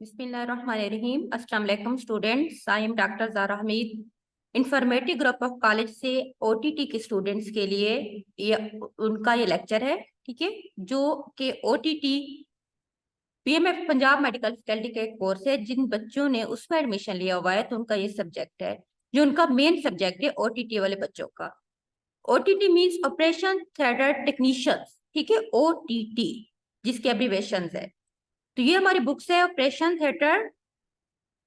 बिस्मिल्लाहिर्रहमानिर्रहीम। अस्सलाम वालेकुम students. I am doctor Zara Hamid. Informative group of college से ओटीटी के स्टूडेंट्स के लिए ये उनका ये लेक्चर है, ठीक है, जो कि OTT PMF Punjab medical faculty का एक कोर्स है। जिन बच्चों ने उसमें एडमिशन लिया हुआ है तो उनका ये सब्जेक्ट है, जो उनका मेन सब्जेक्ट है ओटीटी वाले बच्चों का। OTT means operation theatre technicians, ठीक है, ओटीटी जिसके एब्रीवेशन है। तो ये हमारी बुक्स है ऑपरेशन थिएटर,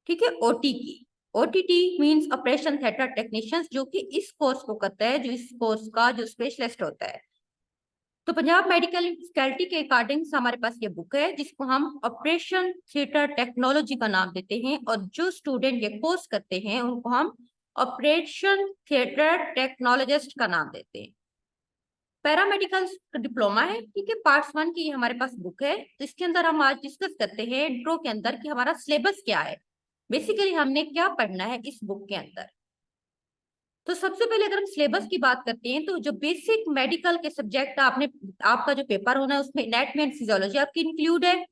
ठीक है, ओटी की। OTT means operation theatre technicians, जो कि इस कोर्स को करता है, जो इस कोर्स का जो स्पेशलिस्ट होता है। तो पंजाब मेडिकल फैकल्टी के अकॉर्डिंग हमारे पास ये बुक है, जिसको हम ऑपरेशन थिएटर टेक्नोलॉजी का नाम देते हैं, और जो स्टूडेंट ये कोर्स करते हैं उनको हम ऑपरेशन थिएटर टेक्नोलॉजिस्ट का नाम देते हैं। पैरामेडिकल डिप्लोमा है, ठीक है, पार्ट 1 की हमारे पास बुक है। तो इसके अंदर हम आज डिस्कस करते हैं इंट्रो के अंदर कि हमारा सिलेबस क्या है, बेसिकली हमने क्या पढ़ना है इस बुक के अंदर। तो सबसे पहले अगर हम सिलेबस की बात करते हैं तो जो बेसिक मेडिकल के सब्जेक्ट आपका जो पेपर होना है उसमें एनाटॉमी एंड फिजियोलॉजी आपकी इंक्लूड है,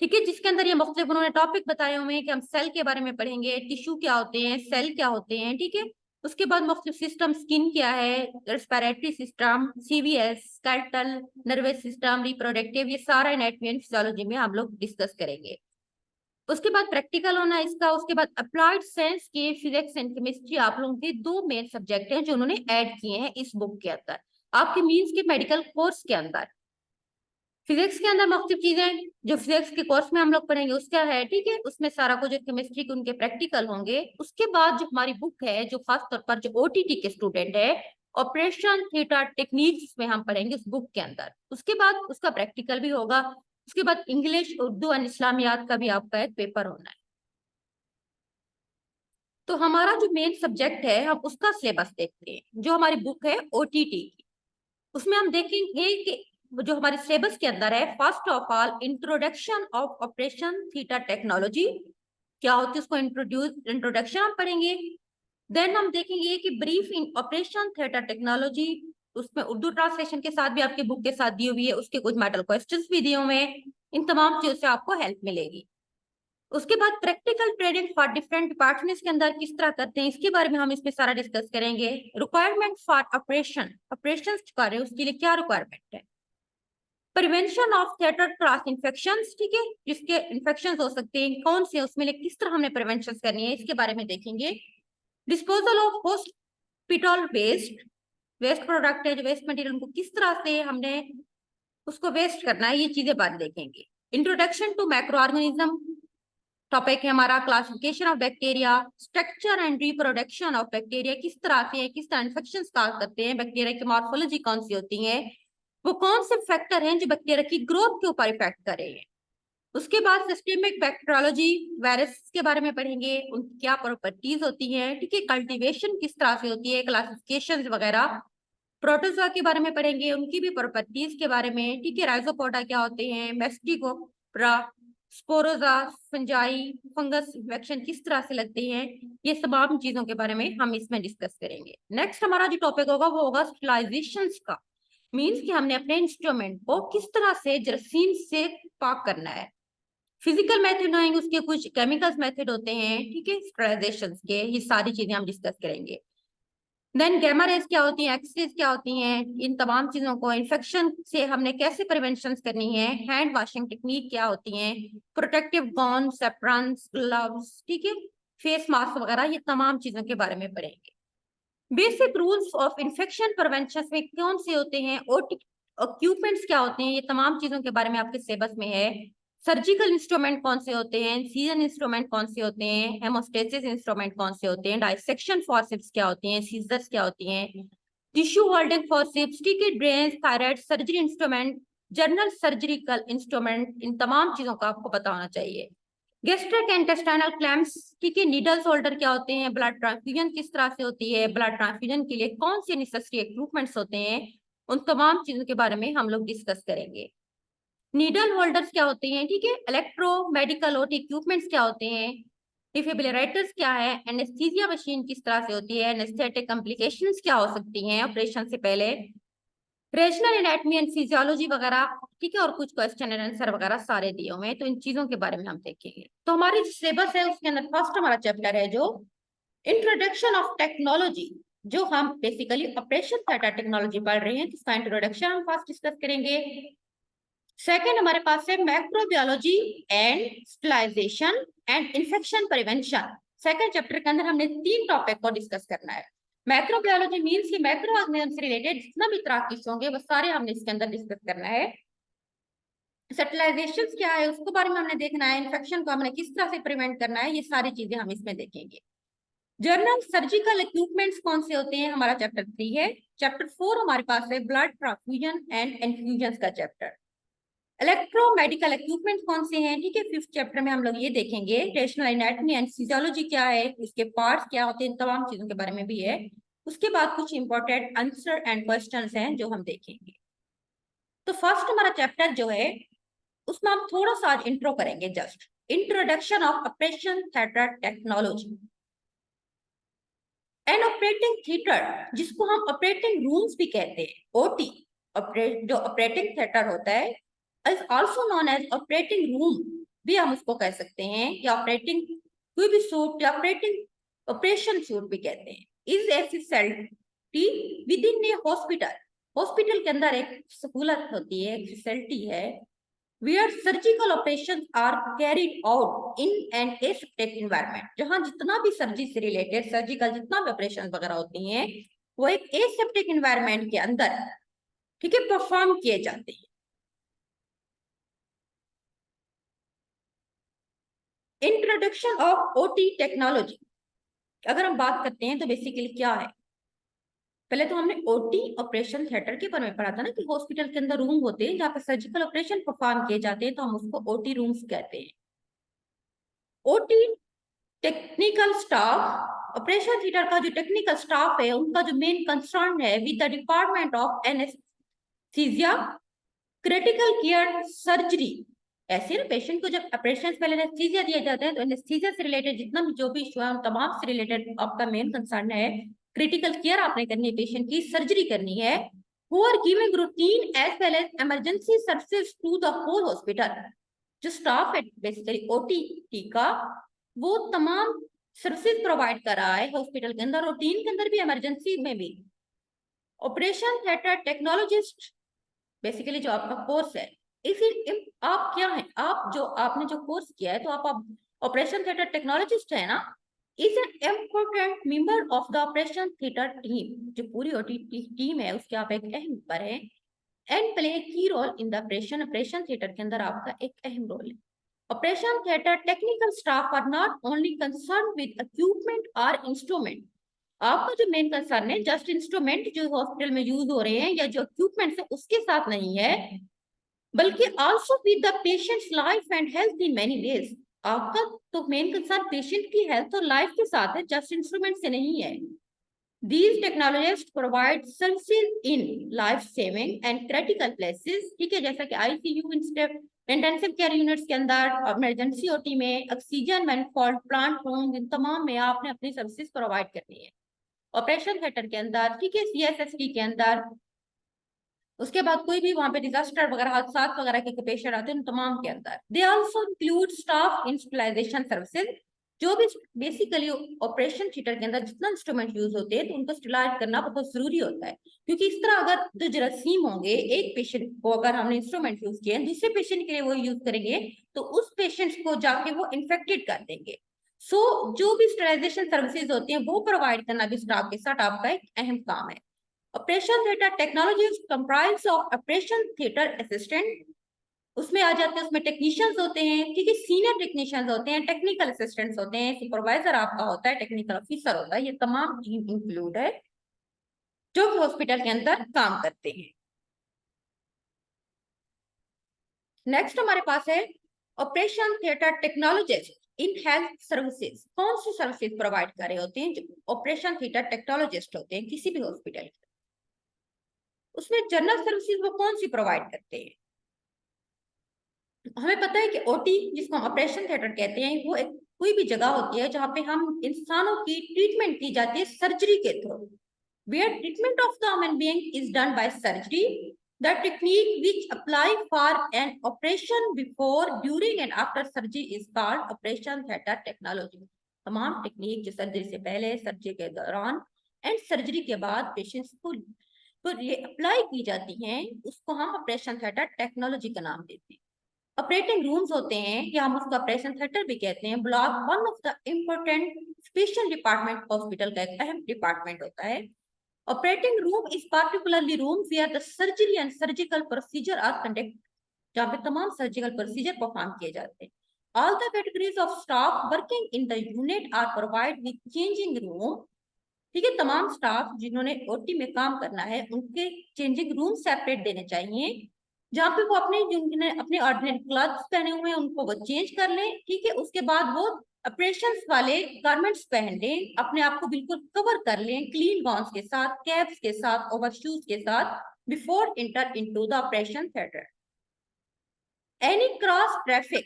ठीक है, जिसके अंदर ये मुख्तलिफ उन्होंने टॉपिक बताए हुए हैं कि हम सेल के बारे में पढ़ेंगे, टिश्यू क्या होते हैं, सेल क्या होते हैं, ठीक है। उसके बाद मुख्तलिफ सिस्टम, स्किन क्या है, respiratory system, CVS, skeletal, nervous system, reproductive, ये सारा एनाटॉमी एंड फिजियोलॉजी में हम लोग डिस्कस करेंगे। उसके बाद प्रैक्टिकल होना है इसका। उसके बाद अप्लाइड साइंस के फिजिक्स एंड केमिस्ट्री आप लोगों के दो मेन सब्जेक्ट हैं जो उन्होंने ऐड किए हैं इस बुक के अंदर, आपके मींस के मेडिकल कोर्स के अंदर। फिजिक्स के अंदर मुख्तलिफ चीजें जो फिजिक्स के कोर्स में हम लोग पढ़ेंगे उसका है, ठीक है, उसमें सारा कुछ, जो केमिस्ट्री के उनके प्रैक्टिकल होंगे। उसके बाद जो हमारी बुक है, जो खास तौर पर जो ओटीटी के स्टूडेंट है, ऑपरेशन थिएटर टेक्निक्स में हम पढ़ेंगे उस बुक के अंदर। उसके बाद उसका प्रैक्टिकल भी होगा। उसके बाद इंग्लिश, उर्दू एंड इस्लामियात का भी आपका एक पेपर होना है। तो हमारा जो मेन सब्जेक्ट है हम उसका सिलेबस देखते हैं, जो हमारी बुक है ओटीटी की। उसमें हम देखेंगे कि जो हमारे सिलेबस के अंदर है, first of all introduction of operation theta technology क्या होती है, उसको इंट्रोडक्शन हम पढ़ेंगे। देन हम देखेंगे कि brief in operation theatre technology, उसमें उर्दू ट्रांसलेशन के साथ भी आपके बुक के साथ दी हुई है, उसके कुछ मॉडल क्वेश्चंस भी दिए हुए हैं। इन तमाम चीजों से आपको हेल्प मिलेगी। उसके बाद practical training for different departments के अंदर किस तरह करते हैं इसके बारे में हम इसमें सारा डिस्कस करेंगे। रिक्वायरमेंट फॉर ऑपरेशन कर रहे हैं उसके लिए क्या रिक्वायरमेंट है। Prevention of theatre class infection, ठीक है, जिसके इन्फेक्शन हो सकते हैं, कौन से उसमें किस तरह हमने प्रिवेंशन करनी है इसके बारे में देखेंगे। Disposal of hospital waste product है, जो वेस्ट मटेरियल, उनको किस तरह से हमने उसको वेस्ट करना है, ये चीजें बात देखेंगे। Introduction to microorganism topic है हमारा। Classification of bacteria, structure and reproduction of bacteria, किस तरह से किस तरह इन्फेक्शन स्टार्ट करते हैं, बैक्टीरिया की मॉर्फोलॉजी कौन सी होती है, वो कौन से फैक्टर हैं जो बैक्टीरिया की ग्रोथ के ऊपर इफेक्ट कर रहे हैं। उसके बाद सिस्टेमिक बैक्टीरियोलॉजी, वायरस के बारे में पढ़ेंगे, उनकी क्या प्रॉपर्टीज होती हैं, ठीक है, कल्टीवेशन किस तरह से होती है, क्लासिफिकेशन वगैरह। प्रोटोजोआ के बारे में पढ़ेंगे, उनकी भी प्रॉपर्टीज के बारे में, ठीक है, राइजोपोडा क्या होते हैं, मेस्टिकोप्रा, स्पोरोजा, फंजाई, फंगस इन्फेक्शन किस तरह से लगते हैं, ये तमाम चीजों के बारे में हम इसमें डिस्कस करेंगे। नेक्स्ट हमारा जो टॉपिक होगा वो होगा स्टरलाइजेशन का। मीन्स कि हमने अपने इंस्ट्रूमेंट को किस तरह से जरासीम से पाक करना है। फिजिकल मेथड होंगे, उसके कुछ केमिकल्स मेथड होते हैं, ठीक है, स्टरलाइजेशन के, ये सारी चीजें हम डिस्कस करेंगे। देन गैमा रेज क्या होती है, एक्स रेज क्या होती हैं, इन तमाम चीजों को, इन्फेक्शन से हमने कैसे प्रिवेंशन करनी है, हैंड वॉशिंग टेक्निक क्या होती है, प्रोटेक्टिव गॉन, सेप्रन्स, ग्लव्स, ठीक है, फेस मास्क वगैरह, ये तमाम चीजों के बारे में पढ़ेंगे। Basic rules of infection prevention में कौन से होते हैं, इक्विपमेंट्स क्या होते हैं, ये तमाम चीजों के बारे में आपके सिलेबस में है। सर्जिकल इंस्ट्रूमेंट कौन से होते हैं, सीजन इंस्ट्रूमेंट कौन से होते हैं, हेमोस्टेसिस इंस्ट्रूमेंट कौन से होते हैं, डाइसेक्शन फॉरसेप्स क्या होती हैं, सीजर्स क्या होती हैं, टिश्यू होल्डिंग फॉरसेप्स, ठीक है, drains, thyroid, surgery instrument, general surgical instrument, इन तमाम चीजों का आपको पता होना चाहिए। गैस्ट्रिक इंटेस्टाइनल क्लैम्प्स, ठीक है, नीडल्स होल्डर क्या होते हैं, ब्लड ट्रांसफ्यूजन किस तरह से होती है, ब्लड ट्रांसफ्यूजन के लिए कौन से नेसेसरी इक्विपमेंट्स होते हैं, उन तमाम चीजों के बारे में हम लोग डिस्कस करेंगे। नीडल होल्डर्स क्या होते हैं, ठीक है, इलेक्ट्रो मेडिकल और इक्विपमेंट्स क्या होते हैं, डिफिब्रिलेटर्स क्या है, एनेस्थीसिया मशीन किस तरह से होती है, एनेस्थेटिक कॉम्प्लिकेशंस क्या हो सकती हैं ऑपरेशन से पहले, रेशनल एनाटमी एंड फिजियोलॉजी वगैरह, ठीक है, और कुछ क्वेश्चन एंड आंसर वगैरह सारे दिए हुए हैं, तो इन चीजों के बारे में हम देखेंगे। तो हमारी जो सिलेबस है उसके अंदर फर्स्ट हमारा चैप्टर है जो इंट्रोडक्शन ऑफ टेक्नोलॉजी, जो हम बेसिकली ऑपरेशन थीटा टेक्नोलॉजी पढ़ रहे हैं, तो इसका इंट्रोडक्शन हम फर्स्ट डिस्कस करेंगे। सेकेंड हमारे पास है microbiology and sterilisation and infection prevention. Second chapter के अंदर हमने 3 टॉपिक को डिस्कस करना है। मैक्रोबायोलॉजी मीन्स कि माइक्रो ऑर्गेनिज्म से रिलेटेड जितना भी तरह होंगे वो सारे हमने इसके अंदर डिस्कस करना है। स्टरलाइजेशन क्या है उसके बारे में हमने देखना है, इन्फेक्शन को हमने किस तरह से प्रिवेंट करना है, ये सारी चीजें हम इसमें देखेंगे। जर्नल सर्जिकल इक्विपमेंट्स कौन से होते हैं, हमारा चैप्टर 3 है। चैप्टर 4 हमारे पास है ब्लड ट्रांसफ्यूजन एंड इन्फ्यूजन का चैप्टर। इलेक्ट्रोमेडिकल इक्विपमेंट कौन से हैं, ठीक है, 5th चैप्टर में हम लोग ये देखेंगे। रेशनल एनाटमी एंड फिजियोलॉजी क्या है, इसके पार्ट्स क्या होते हैं, इन तमाम चीजों के बारे में भी है। उसके बाद कुछ इंपॉर्टेंट आंसर एंड क्वेश्चंस हैं जो हम देखेंगे। तो फर्स्ट हमारा चैप्टर जो है उसमें हम थोड़ा सा आज इंट्रो करेंगे, just introduction of operation theatre technology. An operating theatre, जिसको हम ऑपरेटिंग रूम्स भी कहते हैं, ओटी, जो ऑपरेटिंग थिएटर होता है, is also known as operating room भी हम उसको कह सकते हैं, या ऑपरेटिंग कोई भी सूट या ऑपरेशन सूट भी कहते हैं। Is a facility with in A hospital, hospital के अंदर एक सहूलत होती है, एक फैसिलिटी है where surgical operations are carried out in an aseptic environment, जहां जितना भी सर्जरी से रिलेटेड सर्जिकल जितना भी ऑपरेशन वगैरह होती हैं वो एक एसेप्टिक एनवायरनमेंट के अंदर, ठीक है, परफॉर्म किए जाते हैं। इंट्रोडक्शन ऑफ ओटी टेक्नोलॉजी, अगर हम बात करते हैं तो बेसिकली क्या है, पहले तो हमने ओटी ऑपरेशन थिएटर के बारे में पढ़ा था ना, कि हॉस्पिटल के अंदर रूम होते हैं जहाँ पे सर्जिकल ऑपरेशन परफॉर्म किए जाते हैं, तो हम उसको ओटी रूम्स कहते हैं। OT technical staff, operation theatre का जो टेक्निकल स्टाफ है उनका जो मेन कंसर्न है with the department of anaesthesia, critical care surgery. ऐसे ना पेशेंट को जब ऑपरेशन पहले एनेस्थीसिया दिया जाता है तो एनेस्थीसिया से रिलेटेड जितना भी जो भी इशू है उन तमाम से रिलेटेड आपका मेन कंसर्न है, क्रिटिकल केयर आपने करनी है, पेशेंट की सर्जरी करनी है, who are giving routine as well as emergency services to the whole hospital। जो स्टाफ है बेसिकली ओटी का, वो तमाम सर्विसेज प्रोवाइड कर रहा है हॉस्पिटल के अंदर, रूटीन के अंदर भी, इमरजेंसी में भी। ऑपरेशन थिएटर टेक्नोलॉजिस्ट बेसिकली जो आपका कोर्स है, इसी आप क्या है, आप जो आपने जो कोर्स किया है तो आप ऑपरेशन थिएटर टेक्नोलॉजिस्ट है ना, is an important member of the operation theatre team, जो पूरी ओटी टीम है उसके आप एक अहम मेंबर है, and play key role in the operation, operation theatre के अंदर आपका एक अहम रोल है। Operation theatre technical staff are not only concern with equipment और इंस्ट्रूमेंट, आपका जो मेन कंसर्न है जस्ट इंस्ट्रूमेंट जो हॉस्पिटल में यूज हो रहे हैं या जो इक्विपमेंट है उसके साथ नहीं है, बल्कि also with the patients life and health in many ways. आपका तो मेन कंसर्न पेशेंट की हेल्थ और लाइफ के साथ है, जस्ट इंस्ट्रूमेंट से नहीं है। These technologies provide services in life-saving and critical places, ठीक है, जैसा कि ICU, इंटेंसिव केयर यूनिट्स के अंदर, इमरजेंसी ओटी में, ऑक्सीजन मैनिफोल्ड प्लांट रूम, इन तमाम में आपने अपनी सर्विसेज प्रोवाइड करनी है। ऑपरेशन थिएटर के अंदर, ठीक है, CSST के अंदर, उसके बाद कोई भी वहां पे डिजास्टर वगैरह हादसा वगैरह के पेशेंट आते हैं तमाम के अंदर। They also include staff sterilisation services, जो भी बेसिकली ऑपरेशन थिएटर के अंदर जितना इंस्ट्रूमेंट यूज होते हैं तो उनको स्टरलाइज करना बहुत जरूरी होता है, क्योंकि इस तरह अगर जो जरासीम होंगे एक पेशेंट को अगर हमने इंस्ट्रूमेंट यूज किए दूसरे पेशेंट के लिए वो यूज करेंगे तो उस पेशेंट को जाके वो इन्फेक्टेड कर देंगे। सो जो भी स्टरलाइजेशन सर्विसेज होती हैं वो प्रोवाइड करना भी स्टाफ के साथ आपका एक अहम काम है। Operation theatre technology comprise of operation theatre assistant, उसमें आ जाते हैं, उसमें टेक्नीशियंस होते हैं, ठीक है, सीनियर टेक्नीशियंस होते हैं, टेक्निकल असिस्टेंट्स होते हैं, सुपरवाइजर आपका होता है, टेक्निकल ऑफिसर होता है, ये तमाम टीम इंक्लूड है जो कि हॉस्पिटल के अंदर काम करते हैं। नेक्स्ट हमारे पास है operation theatre technologist in health services, कौन सी सर्विसेज प्रोवाइड कर रहे होते हैं जो ऑपरेशन थिएटर टेक्नोलॉजिस्ट होते हैं किसी भी हॉस्पिटल के, उसमें जनरल सर्विसेज वो कौन सी प्रोवाइड करते हैं। हमें पता है कि ओटी जिसको हम ऑपरेशन थिएटर कहते हैं वो एक कोई भी जगह होती है जहाँ पे हम इंसानों की ट्रीटमेंट की जाती है सर्जरी के through, where treatment of the human being is done by surgery. The technique which apply for an operation before, during and after surgery is called operation theater technology. तमाम टेक्निक जो surgery से पहले, surgery के दौरान and surgery के बाद patients को ये अप्लाई की जाती हैं, उसको हम ऑपरेशन थिएटर टेक्नोलॉजी का नाम देते हैं। ऑपरेटिंग रूम्स होते हैं या हम उसको ऑपरेशन थिएटर भी कहते हैं। Block one of the important special department hospital का एक अहम डिपार्टमेंट होता है। Operating room is particularly room where the surgery and surgical procedure are conducted, जहाँ पे तमाम सर्जिकल प्रोसीजर परफॉर्म किए जाते हैं। All the categories of staff working in the unit are provided with changing room। ठीक है, तमाम स्टाफ जिन्होंने ओटी में काम करना है उनके चेंजिंग रूम सेपरेट देने चाहिए, जहाँ पे वो अपने ऑर्डिनरी क्लॉथ्स पहने हुए हैं उनको वो चेंज कर लें। ठीक है, उसके बाद वो ऑपरेशंस वाले गारमेंट्स पहन लें, अपने आप को बिल्कुल कवर कर लें क्लीन गाउन्स के साथ, कैप्स के साथ, ओवरशूज के साथ, before inter into the operation theatre. Any cross traffic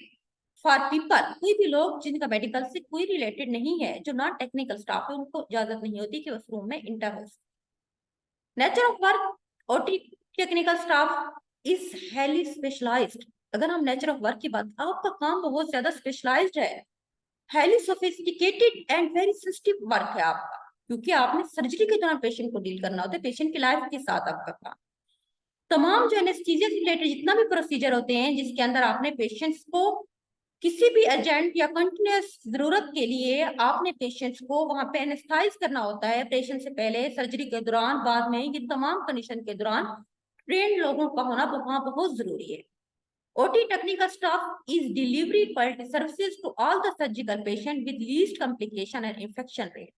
for people, कोई भी लोग जिनका मेडिकल से कोई रिलेटेड नहीं है, जो नॉन टेक्निकल स्टाफ है, उनको इजाजत नहीं होती कि उस रूम में इंटर हो। Nature of work, OT technical staff is highly specialised. अगर हम नेचर ऑफ वर्क की बात, आपका काम बहुत ज्यादा स्पेशलाइज्ड है, highly sophisticated and very sensitive work है आपका, क्योंकि आपने सर्जरी के दौरान पेशेंट को डील करना होता है, पेशेंट की लाइफ के साथ आपका काम। तमाम जो एनेस्थीसिया से रिलेटेड जितना भी प्रोसीजर होते हैं जिसके अंदर आपने पेशेंट्स को किसी भी अर्जेंट या कंटिन्यूस जरूरत के लिए आपने पेशेंट्स को वहां पे एनेस्थाइज करना होता है, ऑपरेशन से पहले, सर्जरी के दौरान, बाद में, ये तमाम कंडीशन के दौरान ट्रेन लोगों का होना वहां बहुत जरूरी है। OT technical staff is delivery quality services to all the surgical patient with least complication and infection rate।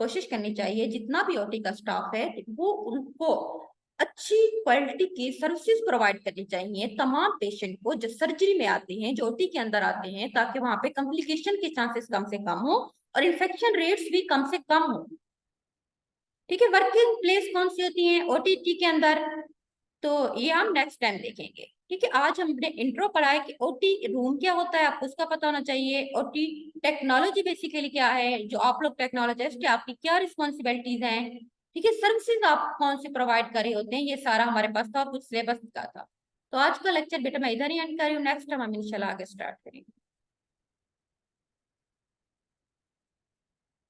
कोशिश करनी चाहिए जितना भी OT का स्टाफ है वो उनको अच्छी क्वालिटी की सर्विसेज प्रोवाइड करनी चाहिए तमाम पेशेंट को जो सर्जरी में आते हैं, जो OT के अंदर आते हैं, ताकि वहां पे कॉम्प्लिकेशन के चांसेस कम से कम हो और इन्फेक्शन रेट्स भी कम से कम हो। ठीक है, वर्किंग प्लेस कौन सी होती है OT के अंदर, तो ये हम नेक्स्ट टाइम देखेंगे। ठीक है, आज हमने इंट्रो पढ़ा है कि ओटी रूम क्या होता है, आपको उसका पता होना चाहिए। ओटी टेक्नोलॉजी बेसिकली क्या है, जो आप लोग टेक्नोलॉजिस्ट है, आपकी क्या रिस्पॉन्सिबिलिटीज हैं। ठीक है, सर्विसेज आप कौन से प्रोवाइड करे होते हैं, ये सारा हमारे पास था, कुछ सिलेबस का था। तो आज का लेक्चर बेटा मैं इधर ही एंड कर रही हूँ, नेक्स्ट टाइम हम इंशाल्लाह आगे स्टार्ट करेंगे।